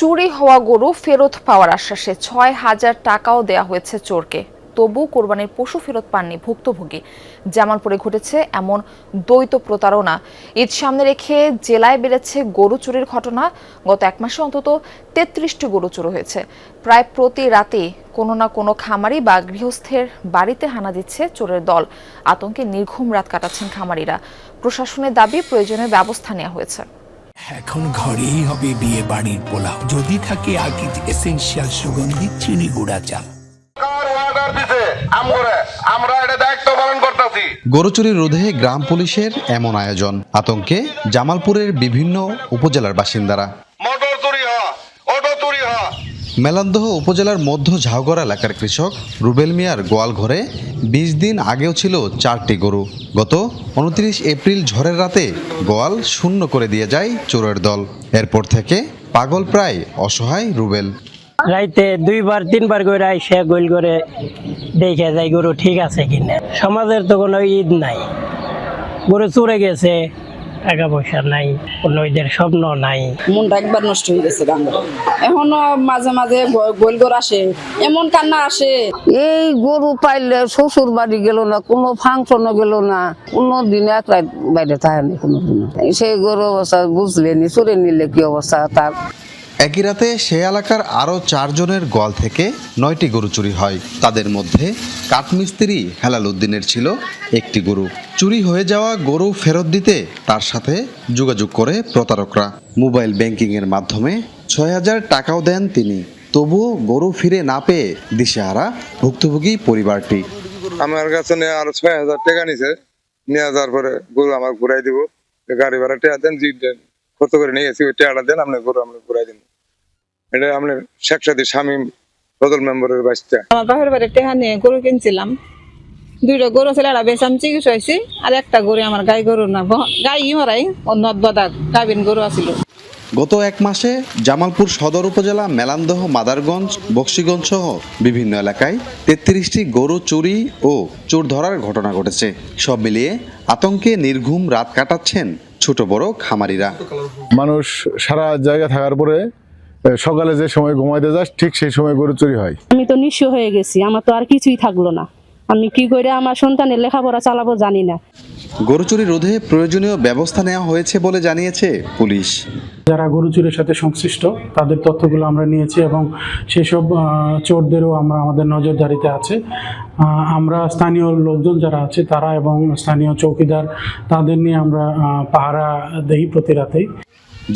চুরি হওয়া গরু ফেরত পাওয়ার আশ্বাসে ৬,০০০ টাকাও দেয়া হয়েছে চোরকে, তবু কোরবানির পশু ফেরত পাননি ভুক্তভোগী। জামালপুরে ঘটেছে এমন দ্বৈত প্রতারণা। ঈদ সামনে রেখে জেলায় বেড়েছে গরু চুরির ঘটনা। গত এক মাসে অন্তত ৩৩টি গরু চুরি হয়েছে। প্রায় প্রতি রাতেই কোনো না কোনো খামারি বা গৃহস্থের বাড়িতে হানা দিচ্ছে চোরের দল। আতঙ্কে নির্ঘুম রাত কাটাচ্ছেন খামারিরা। প্রশাসনের দাবি প্রয়োজনীয় ব্যবস্থা নেওয়া হয়েছে। এখন ঘরেই হবে বিয়ে বাড়ির পোলাও, যদি থাকে আকিজ এসেনশিয়াল সুগন্ধি চিনি গুঁড়া চাল। গরু চুরি রোধে গ্রাম পুলিশের এমন আয়োজন, আতঙ্কে জামালপুরের বিভিন্ন উপজেলার বাসিন্দারা। মেলান্দহ উপজেলার মধ্য ঝাউগড় এলাকার কৃষক রুবেল মিয়ার গোয়াল ঘরে ২০ দিন আগেও ছিল ৪টি গরু। গত ২৯ এপ্রিল ঝড়ের রাতে গোয়াল শূন্য করে দিয়ে যায় চোরের দল। এরপর থেকে পাগল প্রায় অসহায় রুবেল। রাইতে ২-৩ করে আইসে গোল করে দেখে যায় গরু ঠিক আছে কিনা। সমাজের তো কোনো ঈদ নাই, গরু চুরে গেছে, টাকা পয়সা নাই, কোনো ঈদের স্বপ্ন নাই। মনটা একবার নষ্ট হয়ে গেছে বাংলা। এখনো মাঝে মাঝে গোল গরু আসে, এমন কান্না আসে। এই গরু পাইলে শ্বশুর বাড়ি গেল না, কোনো ফাংশনও গেল না, কোনো দিন এক রাত বাইরে থাকেনি কোনো দিন। সেই গরু অবস্থা বুঝলেনি, চুরে নিলে কি অবস্থা তার। একই রাতে সে এলাকার আরও ৪ জনের গোয়াল থেকে ৯টি গরু চুরি হয়। তাদের মধ্যে কাঠমিস্ত্রি হেলাল উদ্দিনের ছিল একটি গরু। চুরি হয়ে যাওয়া গরু ফেরত দিতে তার সাথে যোগাযোগ করে প্রতারকরা। মোবাইল ব্যাংকিংয়ের মাধ্যমে ৬,০০০ টাকাও দেন তিনি। তবুও গরু ফিরে না পেয়ে দিশেহারা ভুক্তভোগী পরিবারটি। আমার কাছে আরো ৬,০০০ টাকা নিছে, নিয়ে যাওয়ার পরে গরু আমার ঘুরাই দিব, গাড়ি ভাড়া টাকা দেন, খরচ করে নিয়ে গেছি, ওই টাকাটা দেন, আপনার গরু আমরা ঘুরাই দিন। এটা আপনার শেখ সাদী শামীম বদল মেম্বারের বাচ্চা। আমার বাপের বাড়ি টেহা নিয়ে গরু কিনছিলাম, 2টা গরু ছিল, একটা বেচাম চিকিৎসা হয়েছি, আর একটা গরু আমার গাই গরু না, গাই মরাই অন্য বদা গাভিন গরু আছিল। গত এক মাসে জামালপুর সদর উপজেলা মেলান্দহ, মাদারগঞ্জ, বক্সিগঞ্জ সহ বিভিন্ন এলাকায় ৩৩টি গরু চুরি ও চোর ধরার ঘটনা ঘটেছে। সব মিলিয়ে আতঙ্কে নির্ঘুম রাত কাটাচ্ছেন ছোট বড় খামারিরা। মানুষ সারা জায়গা থাকার পরে সকালে যে সময় ঘুমাইতে যাস ঠিক সেই সময় গরু চুরি হয়। আমি তো নিঃস্ব হয়ে গেছি, আমার তো আর কিছুই থাকলো না। আমি কি করে আমার সন্তানের লেখাপড়া চালাবো জানি না। গরু চুরি রোধে প্রয়োজনীয় ব্যবস্থা নেওয়া হয়েছে বলে জানিয়েছে পুলিশ। যারা গরু চুরির সাথে সংশ্লিষ্ট তাদের তথ্যগুলো আমরা নিয়েছি এবং সেসব চোরদেরও আমাদের নজরদারিতে আছে। আমরা স্থানীয় লোকজন যারা আছে তারা এবং স্থানীয় চৌকিদার তাদের নিয়ে আমরা পাহারা দেই প্রতি রাতেই।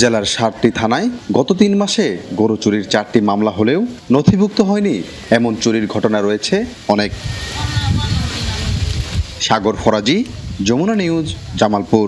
জেলার 7টি থানায় গত 3 মাসে গরু চুরির 4টি মামলা হলেও নথিভুক্ত হয়নি এমন চুরির ঘটনা রয়েছে অনেক। সাগর ফরাজি, যমুনা নিউজ, জামালপুর।